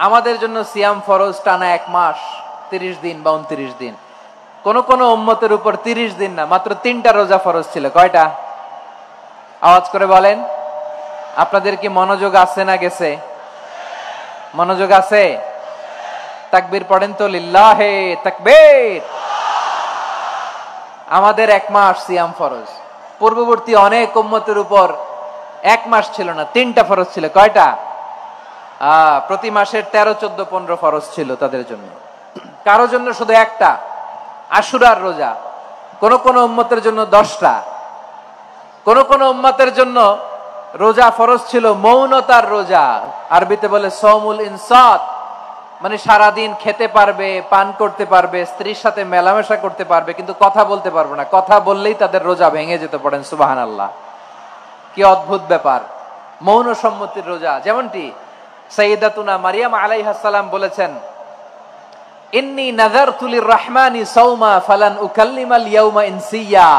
আমাদের জন্য সিয়াম ফরজ টানা 1 মাস 30 দিন বা 29 দিন। কোন কোন উম্মতের উপর 30 দিন না, মাত্র 3টা রোজা ফরজ ছিল। কয়টা? আওয়াজ করে বলেন। আপনাদের কি মনোযোগ আছে না গেছে? মনোযোগ আছে? তাকবীর পড়েন তো, লিল্লাহে তাকবীর। আমাদের 1 মাস সিয়াম ফরজ। পূর্ববর্তী অনেক উম্মতের উপর 1 মাস ছিল না, 3টা ফরজ ছিল। কয়টা? প্রতি মাসের 13, 14, 15 ফরজ ছিল তাদের জন্য। কারো জন্য শুধু একটা, আশুরার রোজা। কোন কোন উম্মতের জন্য 10টা। কোন কোন উম্মতের জন্য রোজা ফরজ ছিল মৌনতার রোজা, আরবিতে বলে সওমুল ইনসাত, মানে সারাদিন খেতে পারবে, পান করতে পারবে, স্ত্রীর সাথে মেলামেশা করতে পারবে, কিন্তু কথা বলতে পারবে না। কথা বললেই তাদের রোজা ভেঙে যেতে। পড়েন সুবহানাল্লাহ। কি অদ্ভুত ব্যাপার! মৌন সম্মতির রোজা। যেমনটি সাইয়্যিদাতুনা মারিয়াম আলাইহাস সালাম বলেছেন, ইন্নী নাযারতু লির-রাহমানি সাওমা ফালান উকাল্লিমাল ইয়াওমা ইনসিয়া।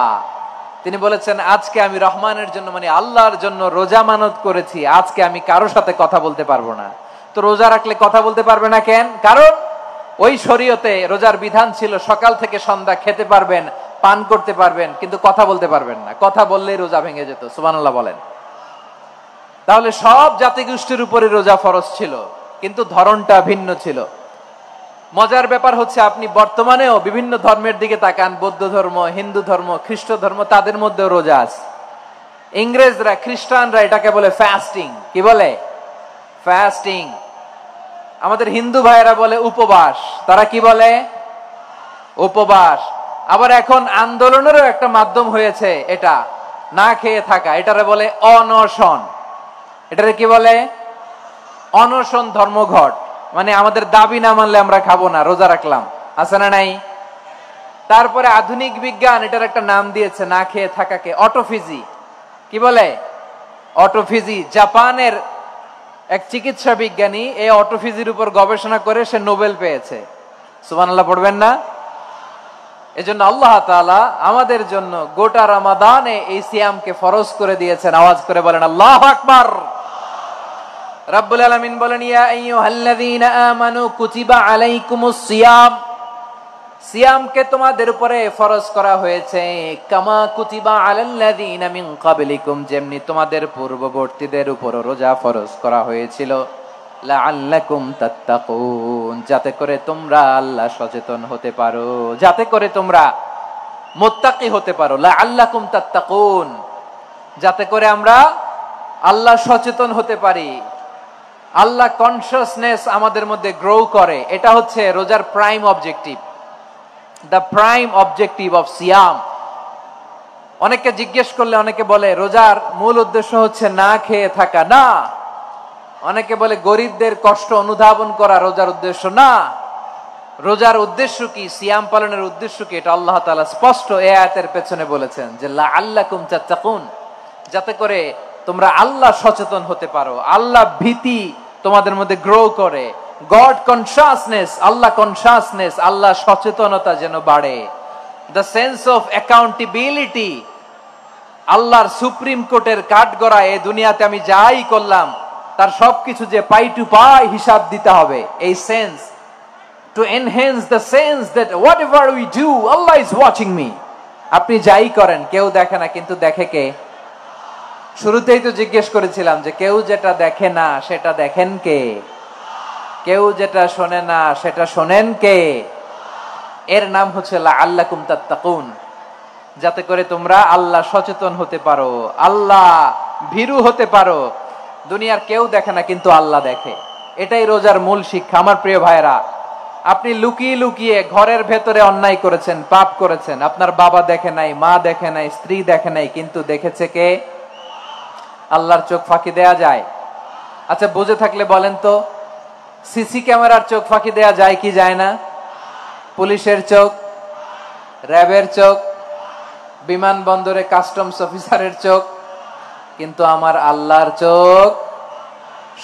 তিনি বলেছেন, আজকে আমি রহমানের জন্য, মানে আল্লাহর জন্য রোজা মানত করেছি, আজকে আমি কারোর সাথে কথা বলতে পারবো না। তো রোজা রাখলে কথা বলতে পারবে না কেন? কারণ ওই শরীয়তে রোজার বিধান ছিল সকাল থেকে সন্ধ্যা খেতে পারবেন, পান করতে পারবেন, কিন্তু কথা বলতে পারবেন না। কথা বললেই রোজা ভেঙে যেত। সুবহানাল্লাহ বলেন। তাহলে সব জাতিগোষ্ঠীর উপরে রোজা ফরজ ছিল, কিন্তু ধরনটা ভিন্ন ছিল। মজার ব্যাপার হচ্ছে, আপনি বর্তমানেও বিভিন্ন ধর্মের দিকে তাকান, বৌদ্ধ ধর্ম, হিন্দু ধর্ম, খ্রিস্ট ধর্ম, তাদের মধ্যেও রোজা আছে। ইংরেজরা, খ্রিস্টানরা এটাকে বলে ফাস্টিং। কি বলে? ফাস্টিং। আমাদের হিন্দু ভাইয়েরা বলে উপবাস। তারা কি বলে? উপবাস। আবার এখন আন্দোলনেরও একটা মাধ্যম হয়েছে এটা, না খেয়ে থাকা। এটারে বলে অনশন। এটারে কি বলে? অনশন ধর্মঘট। মানে আমাদের দাবি না মানলে আমরা খাবো না, রোজা রাখলাম। আছে না নাই? তারপরে আধুনিক বিজ্ঞান এটার একটা নাম দিয়েছে না খেয়ে থাকাকে, অটোফিজি। কি বলে? অটোফিজি। জাপানের এক চিকিৎসা বিজ্ঞানী এই অটোফিজির উপর গবেষণা করে সে নোবেল পেয়েছে। সুবহানাল্লাহ পড়বেন না? এজন্য আল্লাহ তাআলা আমাদের জন্য গোটা রমাদানে এই সিয়ামকে ফরজ করে দিয়েছেন। আওয়াজ করে বলেন আল্লাহু আকবার। রাব্বুল আলামিন বলেন, ইয়া আইয়ুহাল্লাযীনা আমানু কুতিবা আলাইকুমুস সিয়াম। সিয়ামকে তোমাদের উপরে ফরজ করা হয়েছে, কামা কুতিবা আলাল্লাযীনা মিন ক্বাবলিকুম, যেমনি তোমাদের পূর্ববর্তীদের উপর রোজা ফরজ করা হয়েছিল, লাআল্লাকুম তাত্তাকুন, যাতে করে তোমরা আল্লাহ সচেতন হতে পারো, যাতে করে তোমরা মুত্তাকি হতে পারো। লাআল্লাকুম তাত্তাকুন, যাতে করে আমরা আল্লাহ সচেতন হতে পারি, আল্লাহ কনসিয়াসনেস আমাদের মধ্যে গ্রো করে। এটা হচ্ছে রোজার prime objective, the prime objective of সিয়াম। অনেকে জিজ্ঞেস করলে অনেকে বলে রোজার মূল উদ্দেশ্য হচ্ছে না খেয়ে থাকা। না। অনেকে বলে গরিবদের কষ্ট অনুধাবন করা রোজার উদ্দেশ্য। না। রোজার উদ্দেশ্য কি, সিয়াম পালনের উদ্দেশ্য কি, এটা আল্লাহ তাআলা স্পষ্ট এই আয়াতের পেছনে বলেছেন যে লাআল্লাকুম তাত্তাকুন, যাতে করে তোমরা আল্লাহ সচেতন হতে পারো, আল্লাহ ভীতি তোমাদের মধ্যে গ্রো করে, গড কনসিয়াসনেস, আল্লাহ কনসিয়াসনেস, আল্লাহ সচেতনতা যেন বাড়ে, দ্য সেন্স অফ অ্যাকাউন্টেবিলিটি, আল্লাহর সুপ্রিম কোর্টের কাঠগড়া এই দুনিয়াতে আমি যাই করলাম তার সবকিছু যে পাই টু পাই হিসাব দিতে হবে, এই sense, to enhance the sense that what ever we do Allah is watching me. আপনি যাই করেন কেউ দেখে না, কিন্তু দেখে কে? শুরুতেই তো জিজ্ঞেস করেছিলাম যে কেউ যেটা দেখে না সেটা দেখেন কে? কেউ যেটা শোনে না সেটা শোনেন কে? এর নাম হচ্ছে লাআল্লাকুম তাত্তাকুন, যাতে করে তোমরা আল্লাহ সচেতন হতে পারো, আল্লাহ ভীরু হতে পারো। দুনিয়ার কেউ দেখে না, কিন্তু আল্লাহ দেখে। এটাই রোজার মূল শিক্ষা। আমার প্রিয় ভাইরা, আপনি লুকিয়ে লুকিয়ে ঘরের ভেতরে অন্যায় করেছেন, পাপ করেছেন, আপনার বাবা দেখে নাই, মা দেখে নাই, স্ত্রী দেখে নাই, কিন্তু দেখেছে কে? আল্লাহর চোখ ফাঁকি দেয়া যায়? আচ্ছা, বুঝে থাকলে বলেন তো, সিসি ক্যামেরার চোখ ফাঁকি দেয়া যায় কি যায় না? পুলিশের চোখ, র্যাবের চোখ, বিমানবন্দরে কাস্টমস অফিসারের চোখ, কিন্তু আমার আল্লাহর চোখ?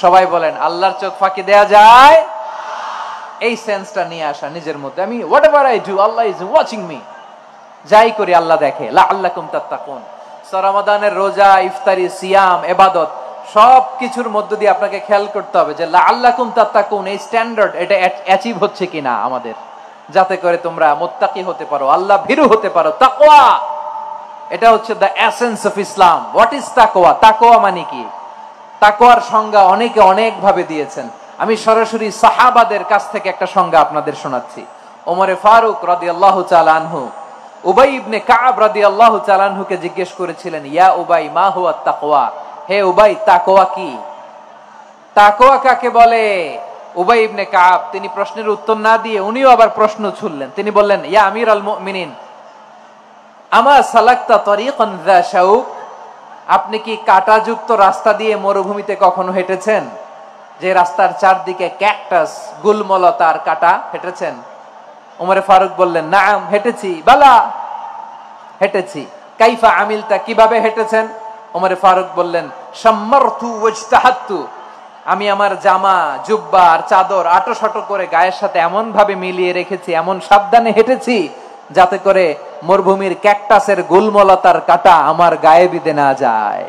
সবাই বলেন, আল্লাহর চোখ ফাঁকি দেয়া যায়? এই সেন্সটা নিয়ে আসা নিজের মধ্যে, আমি what ever I do Allah is watching me, যাই করি আল্লাহ দেখে। লাআল্লাকুম তাত্তাকুন। রমাদানের রোজা, ইফতারি, সিয়াম, ইবাদত সব কিছুর মধ্য দিয়ে আপনাকে খেয়াল করতে হবে যে লাআল্লাকুম তাত্তাকুন, এই স্ট্যান্ডার্ড এটা অ্যাচিভ হচ্ছে কিনা আমাদের, যাতে করে তোমরা মুত্তাকি হতে পারো, আল্লাহ ভীরু হতে পারো। তাকওয়া, এটা হচ্ছে the essence of Islam. What is তাকওয়া? তাকওয়া মানে কি? তাকওয়ার সংজ্ঞা অনেকে অনেক ভাবে দিয়েছেন। আমি সরাসরি সাহাবাদের কাছ থেকে একটা সংজ্ঞা আপনাদের শোনাচ্ছি। ওমরে ফারুক রাদিয়াল্লাহু তাআলা আনহু উবাই ইবনে কাব রাদিয়াল্লাহু তাআলা আনহুকে জিজ্ঞেস করেছিলেন, ইয়া উবাই মা হুয়া তাকওয়া, হে উবাই তাকওয়া কি? তাকওয়া কাকে বলে? উবাই ইবনে কাব তিনি প্রশ্নের উত্তর না দিয়ে উনিও আবার প্রশ্ন ছুড়লেন। তিনি বললেন, ইয়া আমিরুল মুমিনিন আমা সালাকতা তরিকান যা শাউক, আপনি কি কাঁটাযুক্ত রাস্তা দিয়ে মরুভূমিতে কখনো হেঁটেছেন? যে রাস্তার চারদিকে ক্যাকটাস, গুলমলতার কাঁটা, হেঁটেছেন? ওমরে ফারুক বললেন, নাম হেঁটেছি, বালা হেঁটেছি। কাইফা আমিলতা, কিভাবে হেঁটেছেন? ওমরে ফারুক বললেন, শাম্মারতু ওয়াজতাহাতু, আমি আমার জামা, জুব্বা আর চাদর আটোসাটো করে গায়ের সাথে এমন ভাবে মিলিয়ে রেখেছি, এমন সাবধানে হেঁটেছি যাতে করে মরুভূমির ক্যাকটাসের গুলমলতার কাঁটা আমার গায়ে বিঁধে না যায়।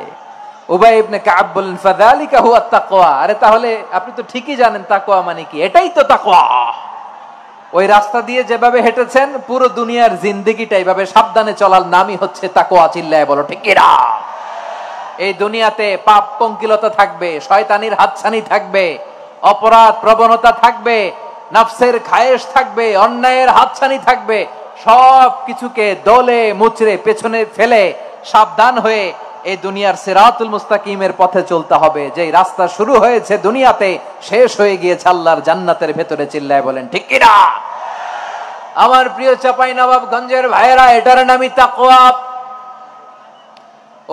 উবাই ইবনে কাব বললেন, ফাযালিকা হুয়া তাকওয়া, আরে তাহলে আপনি তো ঠিকই জানেন তাকওয়া মানে কি, এটাই তো তাকওয়া। ওই রাস্তা দিয়ে যেভাবে হেঁটেছেন পুরো দুনিয়ার জিন্দেগিটা এইভাবে সাবধানে চলার নামই হচ্ছে তাকওয়া। চিল্লায় বলো ঠিক কিনা? এই দুনিয়াতে পাপ পঙ্কিলতা থাকবে, শয়তানির হাতছানি থাকবে, অপরাধ প্রবণতা থাকবে, নফসের খায়েশ থাকবে, অন্যায়ের হাতছানি থাকবে। সব কিছুকে দলে মুচড়ে পেছনে ফেলে সাবধান হয়ে এই দুনিয়ার সিরাতুল মুস্তাকিমের পথে চলতে হবে। যে রাস্তা শুরু হয়েছে দুনিয়াতে, শেষ হয়ে গিয়েছে আল্লাহর জান্নাতের ভেতরে। চিল্লায় বলেন ঠিক কিনা? আমার প্রিয় চাঁপাইনবাবগঞ্জের ভাইয়েরা, এটার নামই তাকওয়া।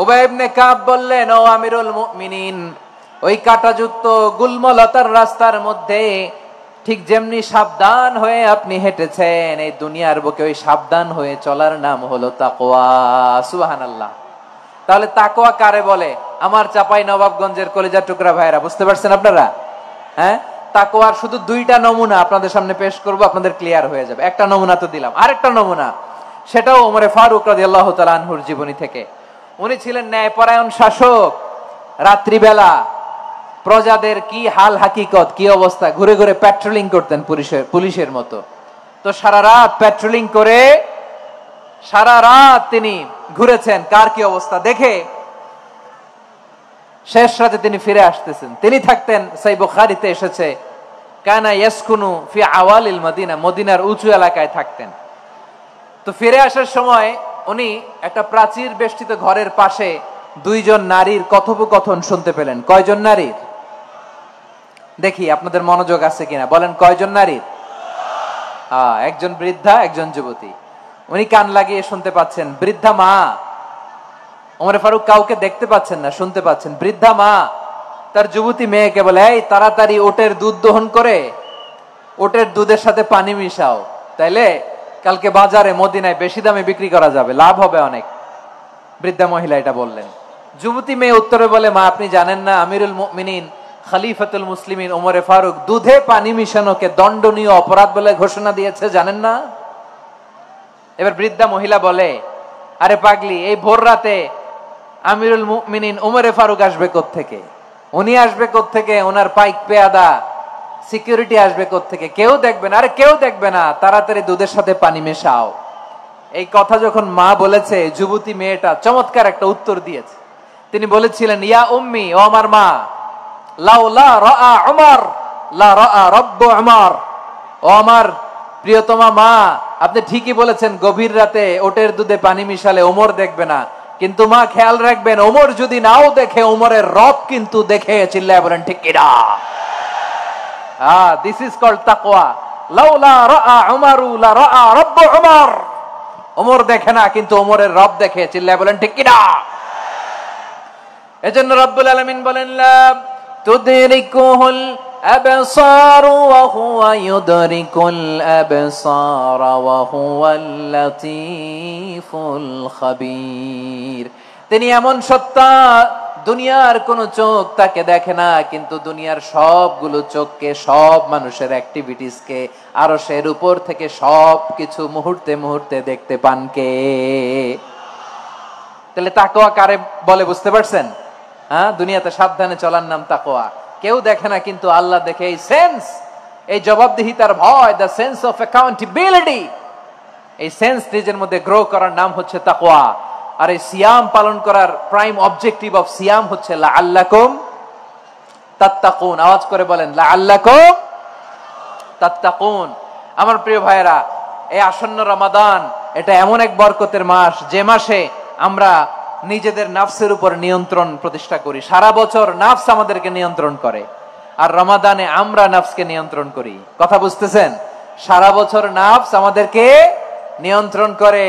উবাই ইবনে কাব বললেন, ও আমিরুল মুমিনিন, ওই কাঁটাযুক্ত গুলমলতার রাস্তার মধ্যে ঠিক যেমনি সাবধান হয়ে আপনি হেঁটেছেন, এই দুনিয়ার বুকে ওই সাবধান হয়ে চলার নাম হলো তাকওয়া। সুবহানাল্লাহ। তাহলে তাকওয়া কারে বলে? আমার চাঁপাইনবাবগঞ্জের কলিজার টুকরা ভাইয়েরা, বুঝতে পারছেন আপনারা? হ্যাঁ, তাকওয়ার শুধু দুইটা নমুনা আপনাদের সামনে পেশ করব, আপনাদের ক্লিয়ার হয়ে যাবে। একটা নমুনা তো দিলাম, আরেকটা নমুনা, সেটাও ওমরে ফারুক রাদিয়াল্লাহু তাআলা আনহুর জীবনী থেকে। উনি ছিলেন ন্যায়পরায়ণ শাসক। রাত্রিবেলা প্রজাদের কি হাল হাকিকত, কি অবস্থা, ঘুরে ঘুরে প্যাট্রোলিং করতেন পুলিশের মতো। তো সারা রাত প্যাট্রোলিং করে সারা রাত তিনি ঘুরেছেন কার কি অবস্থা দেখে। শেষ রাতে তিনি ফিরে আসতেছেন। তিনি থাকতেন, সহিহ বুখারীতে এসেছে, কানা ইয়াসকুনু ফি আওয়ালিল মদিনা, মদিনার উঁচু এলাকায় থাকতেন। তো ফিরে আসার সময় উনি একটা প্রাচীর বেষ্টিত ঘরের পাশে দুইজন নারীর কথোপকথন শুনতে পেলেন। কয়জন নারীর? দেখি আপনাদের মনোযোগ আছে কিনা, বলেন কয়জন নারীর? একজন বৃদ্ধা, একজন যুবতী। উনি কান লাগিয়ে শুনতে পাচ্ছেন। বৃদ্ধা মা, ওমরে ফারুক কাউকে দেখতে পাচ্ছেন না, শুনতে পাচ্ছেন। বৃদ্ধা মা তার যুবতী মেয়েকে বলে, এই তাড়াতাড়ি ওটের দুধ দহন করে ওটের দুধের সাথে পানি মিশাও, তাইলে কালকে বাজারে মদিনায় বেশি দামে বিক্রি করা যাবে, লাভ হবে অনেক। বৃদ্ধা মহিলা এটা বললেন। যুবতী মেয়ে উত্তরে বলে, মা আপনি জানেন না আমিরুল মুমিনিন খলিফাতুল মুসলিমিন ওমরে ফারুক দুধে পানি মিশানোকে দণ্ডনীয় অপরাধ বলে ঘোষণা দিয়েছে, জানেন না? এবার বৃদ্ধা মহিলা বলে, আরে পাগলি, এই ভোর রাতে আমিরুল মুমিনিন ওমরে ফারুক আসবে কোত্থেকে? উনি আসবে কোত্থেকে? ওনার পাইক পেয়াদা সিকিউরিটি আসবে কোত্থেকে? কেউ দেখবে না। আরে কেউ দেখবে না, তাড়াতাড়ি দুধের সাথে পানি মেশাও। এই কথা যখন মা বলেছে, যুবতী মেয়েটা চমৎকার একটা উত্তর দিয়েছে। তিনি বলেছিলেন, ইয়া উম্মি, ও আমার মা, লাউলা রাআ উমর লা রাআ রব্বু উমর, ও আমার প্রিয়তমা মা, আপনি ঠিকই বলেছেন, গভীর রাতে ওটের দুধে পানি মিশালে ওমর দেখবে না, কিন্তু মা খেয়াল রাখবেন, ওমর যদি নাও দেখে, ওমরের রব কিন্তু দেখে। চিল্লায় বলেন ঠিক কিনা? দিস ইজ কল্ড তাকওয়া। লাউলা রাআ উমরু লা রাআ রব্বু উমর, ওমর দেখে না কিন্তু ওমরের রব দেখে। চিল্লায় বলেন ঠিক কিনা? এজন্য রব্বুল আলামিন বলেন, লা তুদরিকুহুল আবসার ওয়া হুয়া ইউদরিকুল আবসার ওয়া হুয়াল লাতীফুল খাবীর। তিনি এমন সত্তা, দুনিয়ার কোন চোখ তাকে দেখে না, কিন্তু দুনিয়ার সবগুলো চোখকে, সব মানুষের অ্যাক্টিভিটিসকে আরশের উপর থেকে সব কিছু মুহূর্তে মুহূর্তে দেখতে পান কে? তাহলে তাকওয়া কারে বলে বুঝতে পারছেন? হ্যাঁ, দুনিয়াতে সাবধানে চলার নাম তাকওয়া। কেউ দেখে না, কিন্তু আল্লাহ দেখে। এই সেন্স, এই জবাবদিহিতার ভয়, দ্য সেন্স অফ অ্যাকাউন্টেবিলিটি, এই সেন্স নিজের মধ্যে গ্রো করার নাম হচ্ছে তাকওয়া। আর এই সিয়াম পালন করার প্রাইম অবজেক্টিভ অফ সিয়াম হচ্ছে লাআল্লাকুম তাত্তাকুন। আওয়াজ করে বলেন, লাআল্লাকুম তাত্তাকুন। আমার প্রিয় ভাইয়েরা, এই আসন্ন রমাদান এটা এমন এক বরকতের মাস, যে মাসে আমরা নিজেদের নাফসের উপর নিয়ন্ত্রণ প্রতিষ্ঠা করি। সারা বছর নাফস আমাদেরকে নিয়ন্ত্রণ করে, আর রমাদানে আমরা নাফসকে নিয়ন্ত্রণ করি। কথা বুঝতেছেন? সারা বছর নাফস আমাদেরকে নিয়ন্ত্রণ করে।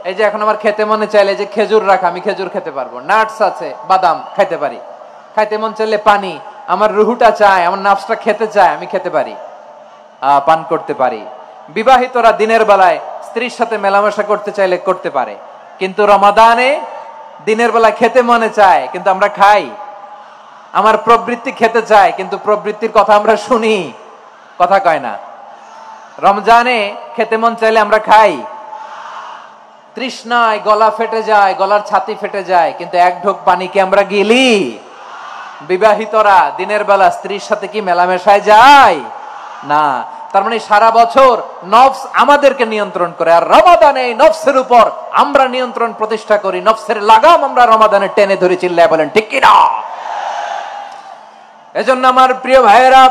এই যে এখন আমার খেতে মনে চাইলে যে খেজুর রাখা, আমি খেজুর খেতে পারবো, নাটস আছে, বাদাম খাইতে পারি। খাইতে মন চাইলে পানি, আমার রুহুটা চায়, আমার নাফসটা খেতে চায়, আমি খেতে পারি, পান করতে পারি। বিবাহিতরা দিনের বেলায় স্ত্রীর সাথে মেলামেশা করতে চাইলে করতে পারে, কিন্তু রমাদানে দিনের বেলায় খেতে মনে চায়, কিন্তু আমরা খাই। আমার প্রবৃত্তি খেতে চায়, কিন্তু প্রবৃত্তির কথা আমরা শুনি, কথা কয় না। রমজানে খেতে মন চাইলে আমরা খাই, তৃষ্ণায় গলা ফেটে যায়, গলার ছাতি ফেটে যায়, কিন্তু এক ঢোক পানিকে আমরা গিলি। বিবাহিতরা দিনের বেলা স্ত্রীর সাথে কি মেলামেশায় যায়? না। তার মানে সারা বছর নফস আমাদেরকে নিয়ন্ত্রণ করে, আর রমাদানে নফসের উপর আমরা নিয়ন্ত্রণ প্রতিষ্ঠা করি। নফসের লাগাম আমরা রমাদানে টেনে ধরে, চিল্লায় বলেন ঠিক কি না? এজন্য আমার প্রিয় ভাইয়েরা,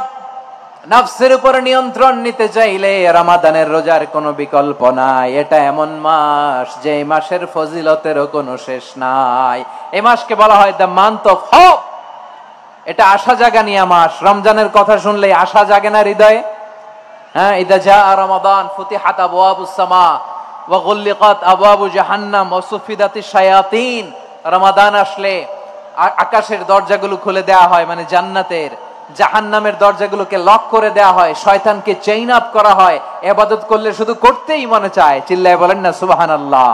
নফসের উপর নিয়ন্ত্রণ নিতে চাইলে রমাদানের রোজার কোনো বিকল্প নাই। এটা এমন মাস যে মাসের ফজিলতেরও কোনো শেষ নাই। এই মাসকে বলা হয় দ্য মান্থ অফ হোপ। এটা আশা জাগানিয়া মাস। রমজানের কথা শুনলে আশা জাগে না হৃদয়ে? হ্যাঁ, ইদা জাআ রমাদান ফুতিহাত আবওয়াবুস সামা ওয়া গুল্লিকাত আবওয়াবু জাহান্নাম ওয়া সুফিদাতিশ শায়াতিন। রমাদান আসলে আকাশের দরজাগুলো খুলে দেয়া হয়, মানে জান্নাতের। জাহান্নামের দরজাগুলোকে লক করে দেয়া হয়, শয়তানকে চেইন আপ করা হয়। ইবাদত করলে শুধু করতেই মনে চায়। চিল্লায় বলেন না সুবহানাল্লাহ।